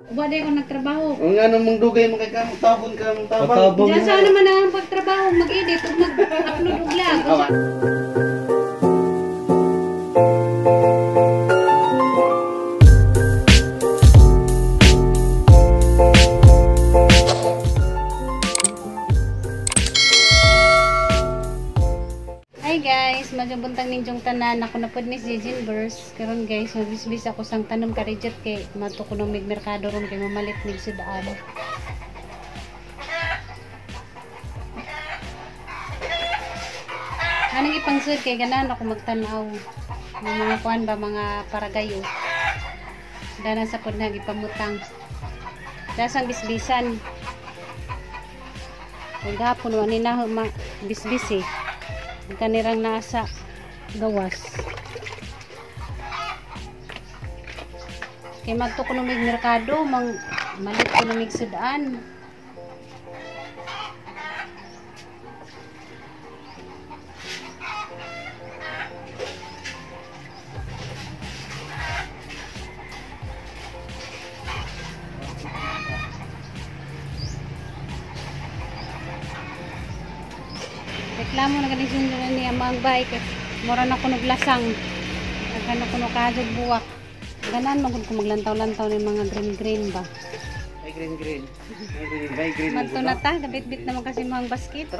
Uba day ko nagtrabaho. Ang ano mong dugay mo kay ka, tabon ka, mong tabang. Diyan sana naman ang pagtrabaho, mag-edit o mag-upload og vlog. Hi guys, magabuntang ninyong tanan. Ako na pod Miss Jijin Burst. Karon guys, magbisbis ako sang tanom ka reject kay mato ko ng merkado ron kay mamalit mig sudaan. Anong ipangsud kay ganahan ako magtanaw ng mga kuan ba mga paragayo. Dana sa pod na gipamutang. Dasang bisbisan. Ug gapon wa ni na bisbis eh. Kanirang nasa gawas. Kay magto ko ng merkado, malit ko ng sudaan. Reklamo na galing sinunod niya mga bike. Mura na kunog lasang. Agad na kunog kajog buwak. Ganan magod ko maglantaw-lantaw ng mga green-green ba. Ay green. Ay green. Manto na ta, bit-bit naman kasi mga basket.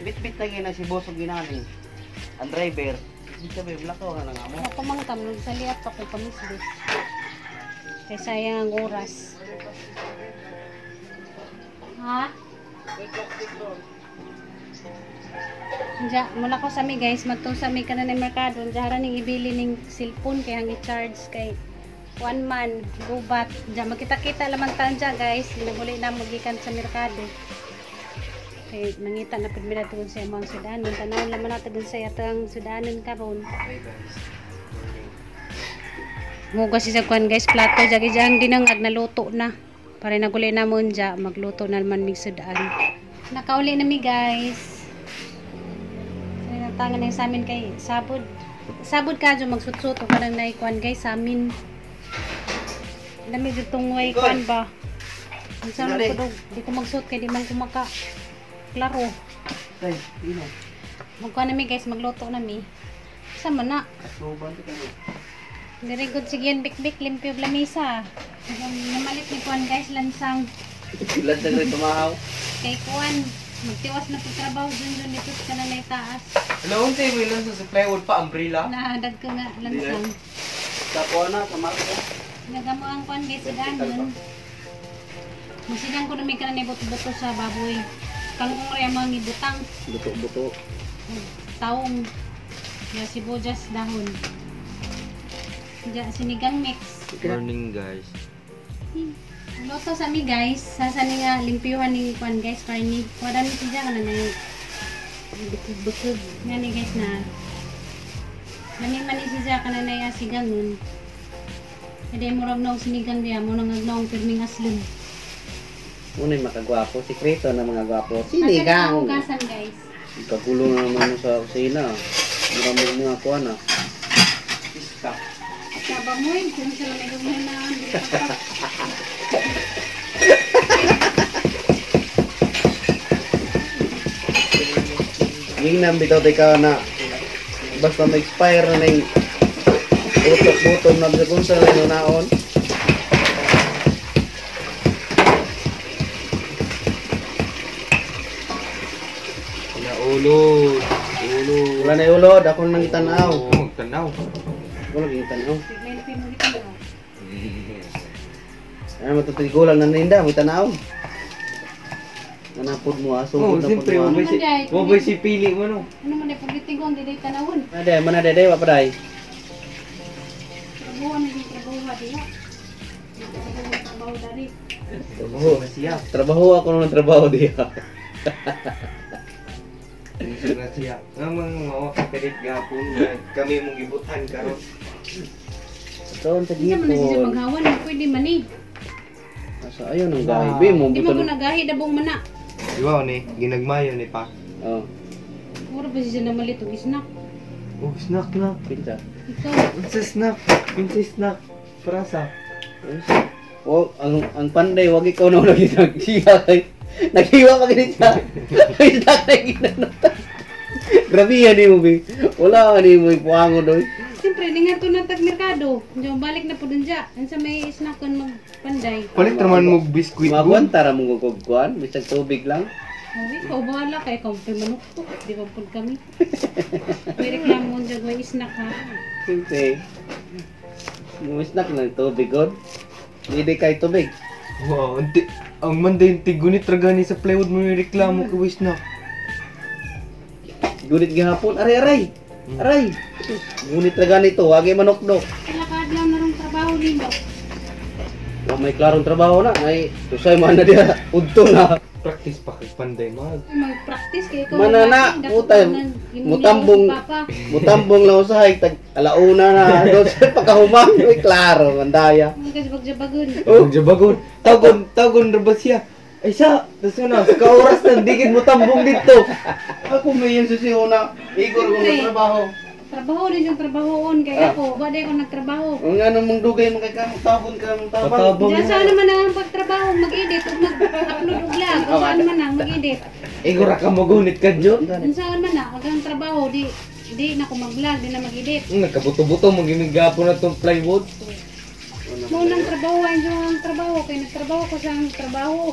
Bit-bit na gina si boss og ginani. Ang driver, di sabi blakaw ka na nga mo. Ako mang tam, nagsaliat ako pamisbis. Kaya sayang ang oras. Ha? Diya, mula ko sa mi guys, magtong sa mi ka na ng merkado. Diya ning ibili ning cellphone kaya hangi charge kay 1 man, gubat. Diya, magkita-kita lamang taon dya guys. Naguli na magikan sa merkado. Kaya nangita na pagmila tugon sa mga sudanan. Tanaw naman natin sa yatang sudanan karon. Muga si Sagwan guys, plato. Diya, diyan din ang agnaluto na. Para naguli na mo dya, magluto na naman mig sudan. Nakauli na mi guys. Tangan na sa amin kay sabod ka dyan magsut-sut o parang naikuan guys sa amin dami ditong way kuan ba minsan ko di ko magsut kay di man ko maka klaro magkuan nami guys magluto nami sama na very good sige yan bik-bik limpyo lamisa namalit ni kuan guys lansang lansang rin tumahaw kay kuan magtiwas na pagtrabaho dun dito ka na may taas. Hello, unsay mo lang sa plywood pa umbrella? Nahadag ko nga lansang. Tapo na sa marko. Nagamo ang kuan guys sa danon. Masidang ko nami ka na buto-buto sa baboy. Kangkong ray mga ngibutang. Buto-buto. Taong ya sibuyas dahon. Diya sinigang mix. Morning guys. Luto sa mi guys, sasani nga limpyuhan ni kuan guys, karni. Wala ni siya kana na bukod. Ngani guys na. Mani siya kana na sigangon. Ede mo ragnaw sinigang diya mo nang agnaw pirming aslon. Unay makagwapo, sikreto na mga gwapo. Sinigang. Sinigang. Ugasan guys. Kagulo na naman sa kusina. Mura mo mga kuan na. Iska. Saba mo yun, kung sila may gawin na Yung nambitaw tayo ka na basta ma-expire na yung utok-butong na kung saan na naon. Ulod. Wala na yung ulod, ako nang itanaw. Tanaw. Wala nang itanaw. Sigmentipin mo dito na. Ano matutigulang na ninda, may tanaw. Nanapod mo, asungkod na Siyempre, po mo. wabay si pili mo no. Ano man ay pagliting ko, hindi tayo tanawon. Manade, wapaday. Trabaho na yung trabaho diya. Trabaho dari. Trabaho ako ng trabaho diya. Sura siya. Ang mga mawakapilit gapon, kami mong gibutan karon. Karoon sa Hindi man na siya gipon. maghawan, pwede man eh. Asa ayun ang gahibi mo. Hindi mo ko nagahi, dabong man na. Diba ni, ginagmayo ni pa. Oh, Mura ba siya namalit o isnak? Oh, snack na. pinta. Ikaw, Unsa snack? Unsa snack? Prasa. ang panday wag ikaw na lagi nagsiya kay naghiwa pa gid siya. Ay dagay ginanata. Grabe yan ni mo bi. Wala ni mo ipuangon doy. Siyempre, ningan to ng tagmerkado. Diyan, balik na po dun dyan. Ang sa may snackon magpanday. Palit naman mo biskuit good. Magwanta ra mo kugkuan, bisag tubig lang. Sabi ko, bahala kay kampay manok to. Di ba po kami? May reklamo dyan, may snack ha. Siyempre. Mo snack lang tubig god. Hindi kay tubig. Wow, ang manday tigunit ragani sa plywood mo yung reklamo ko wis na. Gunit gihapon, aray. Gunit ra ganito, wagi manokdok. Kalakad lang na rin trabaho nito. May klarong trabaho na, may tusay man na diya, udto na. Practice pa kay panday mag. Mag-practice kay ko. Mana na, utay, mutambong lang usahay, tag alauna na, doon sa pagkahumang, may klaro, mandaya. Magkasibag-jabagun. Oh, jabagon. Tagon ra ba siya? Ay sa na, sa kaoras na digid mo tambong dito. Ako may yung susiyo na, igor kong trabaho. Trabaho din yung trabahoon kay ako. Wala ko nagtrabaho. Ang nga namang dugay, magkakaroon tabon ka ng tabang. Patabang. Diyan saan naman ang pagtrabaho, mag-edit o mag-upload og vlog. Kung saan man ang mag-edit. Igor ra ka magunit ka jud. Kung saan man ang ang trabaho, di na ko mag-vlog, di na mag-edit. Nagkabuto-buto mo gimigapo na tong plywood. Munang trabaho, ang trabaho. Kaya nagtrabaho ko sa trabaho.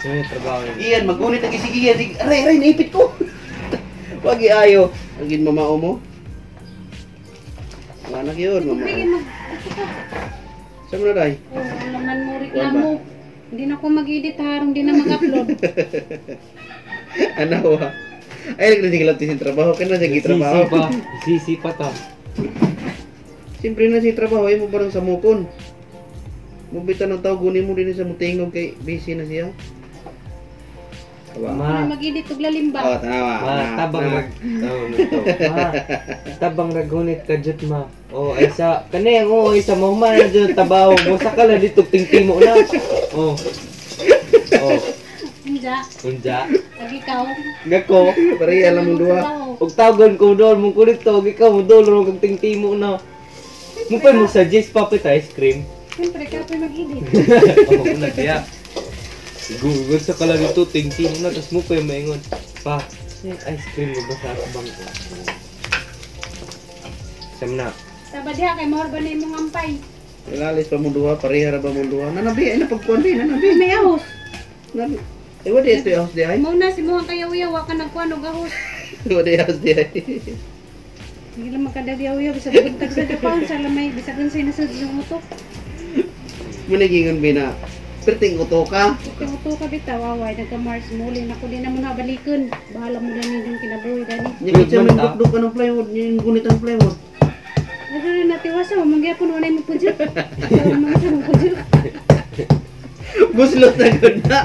Ano yung trabaho yun? Iyan, magunit ang isigiyan. Aray, naipit ko. Wag iayo. Agin mamao mo. Wala na yun, mama. Bigyan mo. Saan mo na day? Oh, laman mo, reklamo. Hindi na ko mag-edit, harong di na mag-upload. Ano ba? Ay, nagkasigilat yung trabaho. Kaya na siya trabaho. Sisi pa ta. Siyempre na siya trabaho. Ay mo parang sa mukon. Mubita ng tao, gunin mo din sa mutingog kay busy na siya. Hindi na mag-edit og lalimba. Oh, tanawa. Tabang rag. Tabang ragunit ka jud ma. Oh, ay sa kanang isa mo man jud tabaho mo sa kala dito tingtimo na. Oh. Unja. Lagi ikaw. Gako. Pare alam mo duha. Og tawagan ko dol mo kulit to, ikaw mo dol ro kag tingtimo na. Mo pa mo suggest papit ice cream. Siyempre, kaya pa mag-edit. Oh, una kaya. Google sa kala dito tingtimo na tas mo pa yung maingon. Pa, ice cream mo ba sa bangko? Sam na. Sabad diha kay mahal ba na imong ampay? Ilalis pa mo duha, parehara ba mo duha. Nanabi, ay napagkuhan din, nanabi. May ahos. Eh, what is the house di ay? Muna si muhang kayaw-yaw, wa ka nagkuhan og ahos. What is the house di ay? Hindi lang makadagyaw-yaw, bisa buntag sa Japan, sa lamay, bisa kung sa inasad yung utok. Manigingon bina. Perting uto ka. Yung utok ka bitaw, away, nagka-Mars, muli na ko din naman nabalikon. Bahala mo dani yung kinabuhi dani. Yung siya may dukduk ka ng plywood, yung gunit ang plywood. Ano na natiwasa, mangyapon, wala yung pudyo. Mga sa mga pudyo. Buslot na gud na.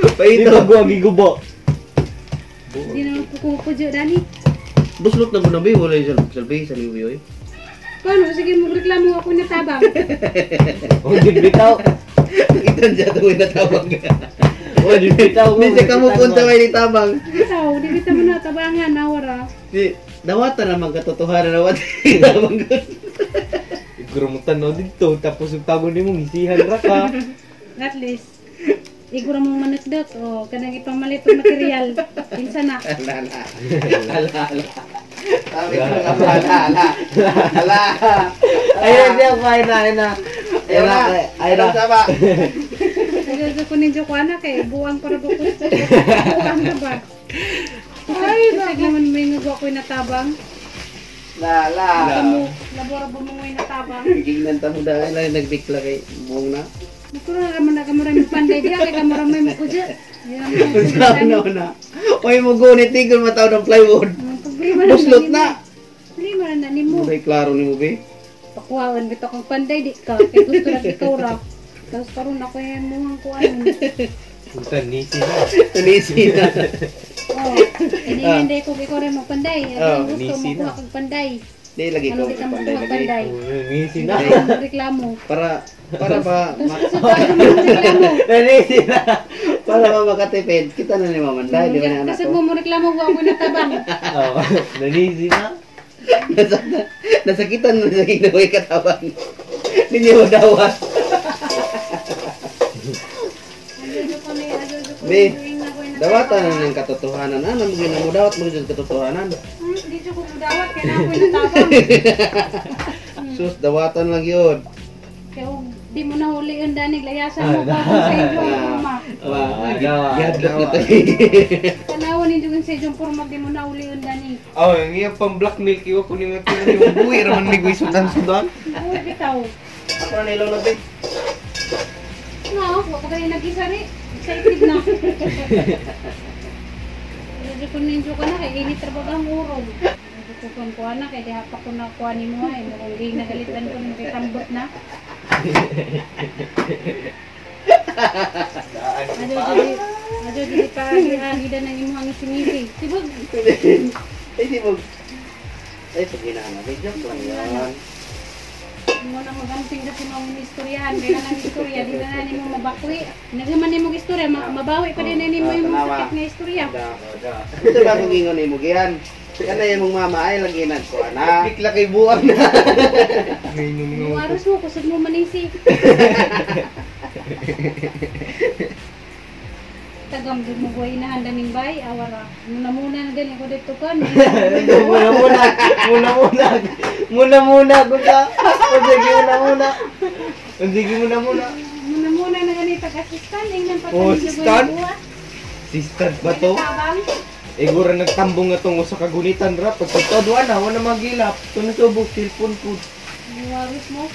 Ito Paito. gigubo. Hindi naman pudyo dani. Buslot na gud na bi, wala yung salbi sa liwi oy. Paano, sige mo reklamo ako na tabang. Oh, di bitaw. Itan siya tuwing natawag ka. Oh, di bitaw. Hindi siya kamupunta may nitabang. Bitaw, di bitaw mo na tabangan, nawara. Di, dawatan naman katotohanan na wala nitabang gud. Siguro mo tanaw dito, tapos yung tago ni mo, ngisihan ra ka. At least, igura mong managdot o kanang ipamalit ng material. Pinsa na. Ala. Sabi ko nga ala. Ayun siya, ayun na. Ayun na sama. Nagagawa ko ninyo ko anak eh. Buwang para ba ko. Buwang na ba? Ay, kasi naman may nagawa ko natabang. La. Kamu, labora ba mong natabang? Gignan ta mo dahil lang nagbikla kay buong na. Magkuro na naman na kamaraming panday diya. Kaya kamaramay mo ko dyan. Ano na. Oy mo gunit tigol mataw ng plywood. Buslot na. Hindi mo na mo. May klaro ni mo be. Pakuhaan bito kang panday di ka. Kaya gusto na ikaw ra. Tapos karoon ako yung muhang kuhaan. Punta nisi na. Tunisi na. Oh, hindi ko ikaw rin magpanday. Gusto nisi mo na. kuha kang panday. Di lagi Ano ko di ka panday magkuha lagi. panday? Nisi na. Ano reklamo? Para ba Tapos kasi tayo mo reklamo. Nisi na. para ba makatipid kita na ni Mamanday di ba na anak Kasi ko. mo reklamo wa ko natabang. Oh, nanisi na. Nasakitan mo sa ginawa katabang. Hindi mo dawat. Ajojo ko ni, ajojo ko Be, ni, dawatan na ng katotohanan. Ano mo ginamo dawat mo ng katotohanan? Di ko dawat, kaya na ako'y natabang. Sus, dawatan lang yun. Kaya di mo nahuli yung danig, layasan mo ko kung sa inyong forma. Yadlok na tayo. Tanawan yung sa inyong forma, di mo nahuli yung danig. Oh, ang iya pang blackmail kiwa ko ni Mati yung buwi raman ni Guy Sudan. Uy, bitaw. Ako na nilaw na ba? No, wag ko kayo nag-isa rin. Excited na. Medyo ko ninyo ka na, kay init trabaho ang urong. Medyo ko kung kuha na, kaya di hapak ko na kuha ni mo eh. Mukhang di nagalitan ko nung kitambot na. Ado, di pa agida ng imuhang sinisi. Sibog. Ay, di mo. Ay, pag inaana. May joke lang yan. Mo na magamping na si mga istoryahan. Kaya na istorya, di na nani mo mabakwi. Nagaman ni mong istorya, mabawi pa din nani mo yung mga sakit na istorya. Ito ba kung ingon ni mo giyan? Yan na yung mama ay lagi ko na. Bigla kay buwang na. Yung aros mo, kusog mo manisi. Tagam doon mo buhay na handa ng bay, awara. Muna na din ako dito kan. Muna guda. Sige muna. Muna na ganito kasistan, ingnan pa Oh, tayo sistan? buhay. Sister ba to? Tabang. Igura nagtambong nga tong usa ka gunitan ra pagkatod na wala magilap. Tuno subok cellphone ko. Yung aros mo,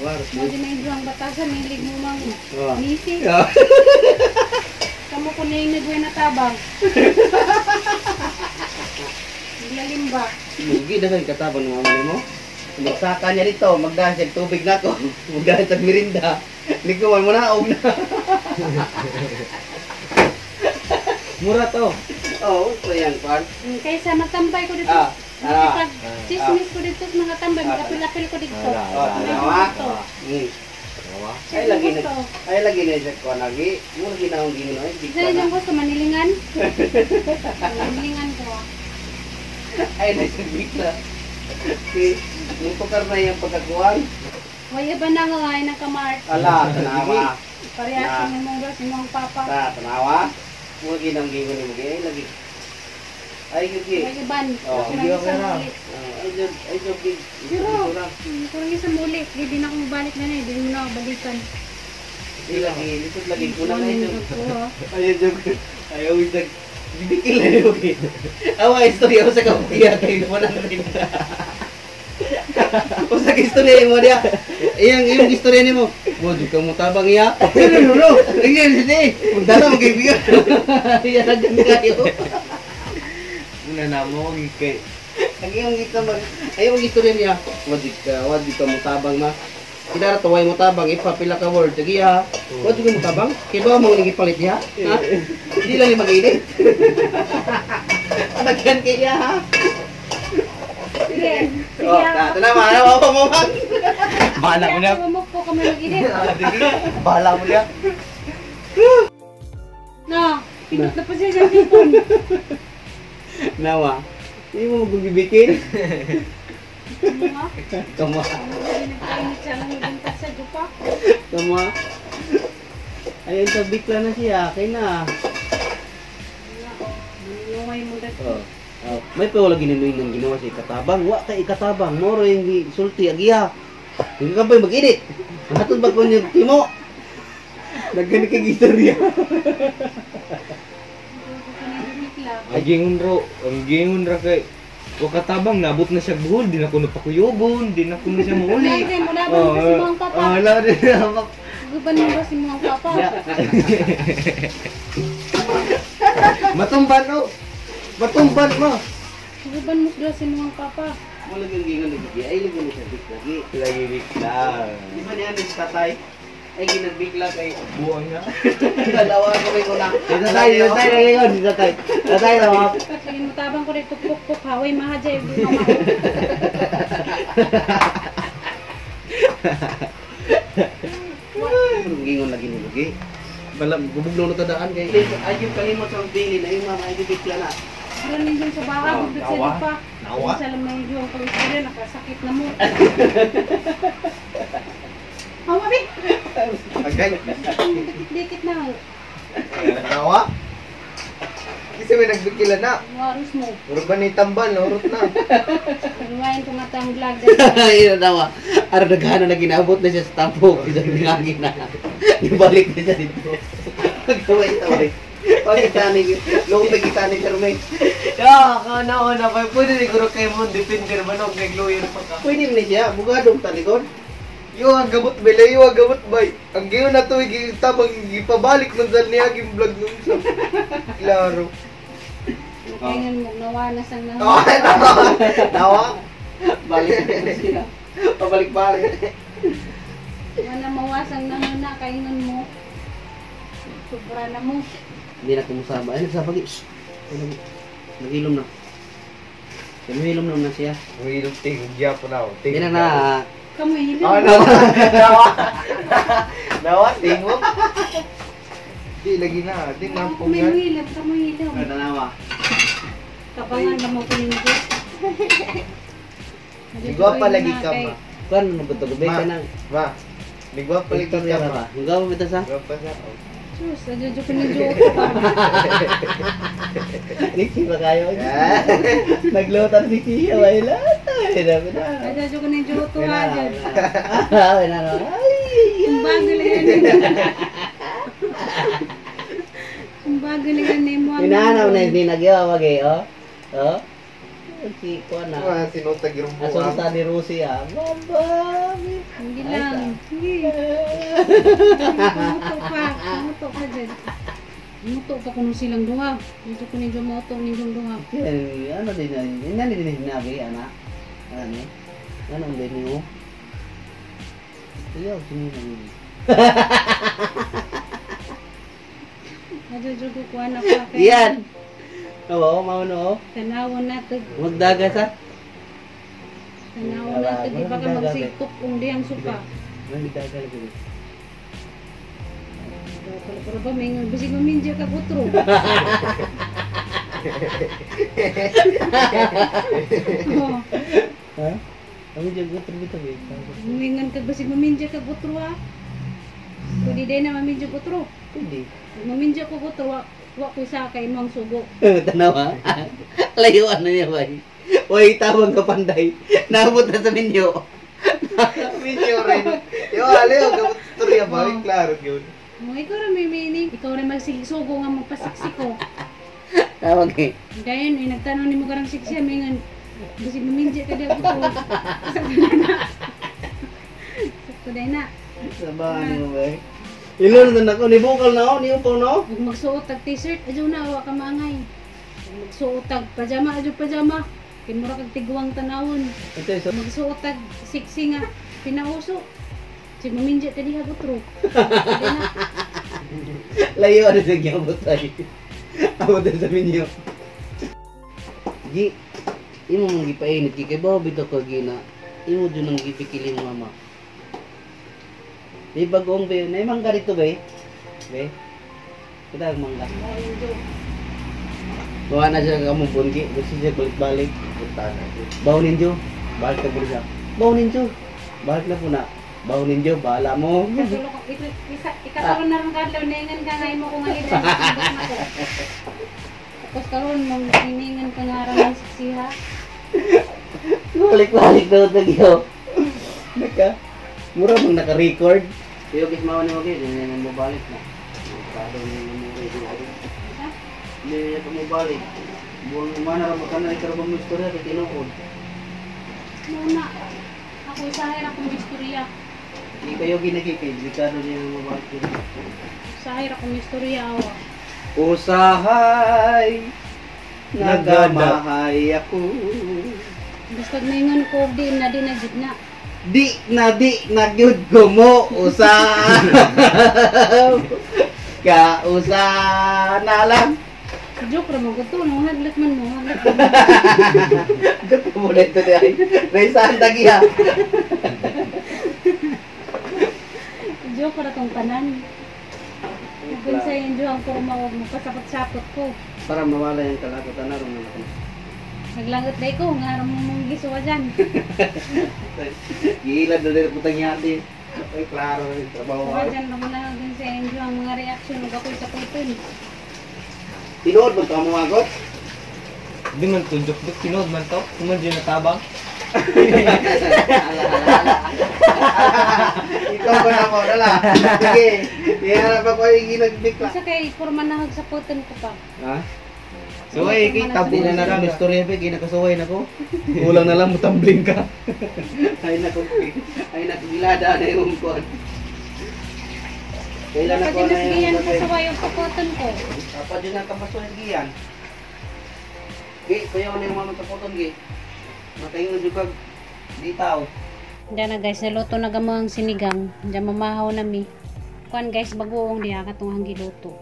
Waras mo din ang duwang batasan, nilig mo mang Oh. nisi. Kamu ko na yung nagway na tabang. Lalimba. Mugi na kay katabang ng mama mo. Magsaka niya dito, magdahil sa tubig na ko. Magdahil sa mirinda. Likuan mo na, na. Mura to. Oo, ito yan, pan. Kaysa magtambay ko dito. Pag chismis ko dito sa mga tambay, magapil-apil ko dito. Tanawa. Gusto. Ay lagi na sa ko lagi. Mo lagi na ang ginoo ay Isa yung gusto, manilingan. Manilingan ko. Ay na sa bigla. Si yung pakar na yung pagkakuan. Waya ba na nga ng kamart? Ala, tanawa. Parehas ng mong bros, yung papa. Tanawa. Mo lagi na ang ginoo ni mo ay lagi. Ay gigi. Waya ban. Oh, Sige okay na. Ay job big. Pero, kurang isang muli. Hindi na akong balik na na. Hindi mo na ako balikan. Di lagi, lisod lagi ko na Ano ngayon. ko, Ay job. Ay always nag bibikil na yun. Awa istorya ko sa kapuya kay mo na rin. O sa istorya mo dia. Yung istorya nimo. Mo jud ka mo tabang iya. No. Ayun sini. Punta na magkaibigan. Iya gan kayo. Una na mo kay Ang iyong ito mag... Ayaw ang istorya niya. Wadi ka mo tabang ma. Kinara to way mo tabang ipapila ka word. Sige ha. Wadi ka mo tabang. Kaya ba mo nang ipalit niya? Ha? Hindi lang yung mag-init. Nagyan kaya ha. Sige. Oh, ito na mga mapamamang. Bahala mo na. Mo po kami mag-init. Bahala mo na. No, pinot na pa siya sa tipon. Nawa. Hindi mo magbibikin. Ano nga? Kama. Nagkainit siya lang yung sa jupa. Kama. Ayun, tabikla na siya. Kaya na. Nangyaway mo dito. May pa wala ginanuin ng ginawa sa ikatabang. Wa ka ikatabang. Moro yung sulti agiya. Hindi ka ba yung mag-init? Ang hatod ba ko yung timo? Nagkani kang istorya. Ang gingon ra kay wakatabang nabot na siya buhol, di na ko napakuyobon, di na ko na siya mauli. Lagi mo laban mo si mga papa. Wala rin na. Guban mo ba si mga papa? Matumban oh. Matumban mo. Guban mo ba si mga papa? Wala kang gingan lagi. Ay, lagi na siya big lagi. Lagi bigla. Di ba niya sa tatay? Ay, ginabigla kay Buang na. dalawa ko may una. Tatay lagi yun, tatay. Tatay na. Sige mo tabang ko dito puk-puk haway mahadya yung mga Gingon lagi ni lagi. Balam gubugnaw na tadaan kay ay yung kalimot sa bili na yung mga ay bigla na. Pero ninyo sa baha, bugdod sa Nawa. lupa. Nawa. Sa lamang yung pag-istorya, nakasakit na mo. Oh, mabi. Agay. Dikit-dikit na. Nawa. Kasi may nagbikila na. Warus mo. Puro ba ni tambal, urot na. Pagluwain ko nga tayong vlog. Ayun na daw. Ara daghana na ginabot na siya sa tampo. Isa ngangin na. Ibalik na siya dito. Pagkaway-taway. Pagkitanig. Loko pagkitanig Carmen. Ya, kana pa. Pwede siguro kayo mo depende naman og nagloyer pa ka. Pwede na siya. Bugadong talikod. Yo ang gamot bele, yo ang gamot bay. Ang giyo na to tabang ipabalik man sa niya gim vlog nung sa. Klaro. Kaingan mo, nawanas ang Oh, nahon. nawa. Balik na siya. Pabalik-balik. Wala mawasang nahon na, kaingan mo. Sobra na mo. Hindi na kumusama. Ay, nagsabagi. Nag-ilom na. Nag-ilom na siya. Wilong ting gyapon na. Hindi na na. Kamoy hilang. Oh, nawa. Nawa. Nawa tingog. Di lagi na, di na po Kamoy yan. hilang, kamoy hilang. Ano nawa? Kapangan na mo kuninggit. Ligwa pa lagi ka ma. Kan ano ba ito? Gabay ka na. Ma. Ligwa pa lagi Victoria ka ka ma. ba? Hanggaw mo ito sa? Ligwa pa sa. Sus, nadyo ko ng joke pa. Niki ba kayo? Naglutan si Kia. Wala. Nadyo ko ng joke ha dyan. Wala na. Ang bago lang yan. Ang bago lang yan eh mo. Pinanaw na hindi nagyawag eh. Oh. Si Kuan na. Ma sinutag yung Asunta ni Rusi ah. Baba. Hindi lang. Sige. Muto ka dyan. Muto ka kung silang duha. Dito ko nito muto ninyong duha. Ano din na. Hindi din hinabi anak. Ano ni? Ano din niyo? Iyo sinilang. Nadyo ko kuha na pa. Yan. Oo, mauno. Tanawon natin. Magdagas ha. Tanawon natin. Di ba ka magsiktok kung di ang suka. Magdagas lagi. Pero ba may bisig mamindya ka butro. Oh, Ha? Kami dyan gusto dito eh. Humingan ka basig mamindya ka butro ha. Pwede din na mamindya butro. Pwede. Mamindya ko butro wa ko sa kay mong sugo. Tanaw ha. Layuan na niya ba? Uy, tawag ka panday. Nabot na sa minyo. Video rin. Yo, aliyo, gamot storya ba? Oh. Klaro yun. Mo ikaw ra may meaning. Ikaw ra magsigsugo nga magpasiksiko. Tawag eh. Dayon ay nagtanong nimo karang siksya mingan. Basig mamindya ka daw butro. Sakto day na. Sabahan mo ba? Ilon na ako, nibukal na ako, niyo po no? Ug magsuot tag t-shirt adyo na wa ka maangay. Ug magsuot tag pajama adyo pajama. Kay mura kag tiguang tanawon. Ito yung Magsuot tag siksi nga pinauso. Si mamindya ta diha butro. layuan na sa gyabot ay. Abot na sa minyo. Gi, imo mong gipainit, kay bawa bito ka gina. Imo dyan ang gipikiling mama. Di bagong ba yun? May mangga dito ba eh? Be? Kita ang mangga. Bawa na siya kamumpun ki. Gusto siya balik-balik. Punta na. Bawa ninyo. Balik ka po siya. Bawa ninyo. Balik na po na. Bawa ninyo. Bahala mo. Ikatulo ko ikatulo na ron kadlaw ningan ka nga imo kung alin. Tapos karon mong hiningan ka nga ron siksiha. Balik-balik na ito giyo. Naka. Mura bang naka-record? Kaya kis mawa ni Wagi. Hindi na mo balik na. Kado ni mo record. Hindi niya pa mo balik. Buwan mo mana ra ka na ikarabang mo istorya kay tinuod. Muna. Ako isahay ra kong istorya. Hindi kayo ginagikid. Kado niya mo balik. Isahay ra kong istorya awa. Usahay nagamahay ako. Basta ningan ko di na jud na. Di na gyud ko mo usahay. Ka na lang. Joke ra mo gusto no haglat man mo haglat. Dito mo na ito dahil. Raisahan tagi ha. Joke ra tong tanan. Kung sa inyo ang kurma wag mo pasapot-sapot ko. Para mawala yung kalakutan na rin. Naglangot day ko nga ram mong gisuwa dyan. Gila na rin putang yati. Ay, klaro yung trabaho. Wala dyan ba muna din sa Enjo ang mga reaction ng ako'y sa puton. Tinood mo ito ang mga agot? Hindi man to, joke-joke, tinood man to. Kuman dyan natabang. Ikaw ba na mo? Dala. Sige. Iharap ako yung ginagdikla. Isa kay purman nahag sa puton ko pa. Ha? So, ay, kita Hindi na natin istorya pa, kinakasuway na ko. Kulang na lang mo tumbling ka. Ay naku, gilada na yung kuwan. Kailan Dapat ako din na nasigihan yung ko sa wayong paputon ko. Dapat din ang kapasoy giyan. Gi, kaya ko na yung mamang kaputon, Gi. Matayin na juga. Di tao. Diyan na guys, naluto na gamang sinigang. Diyan mamahaw na mi. Kuan guys, bagoong diya katong ang giluto.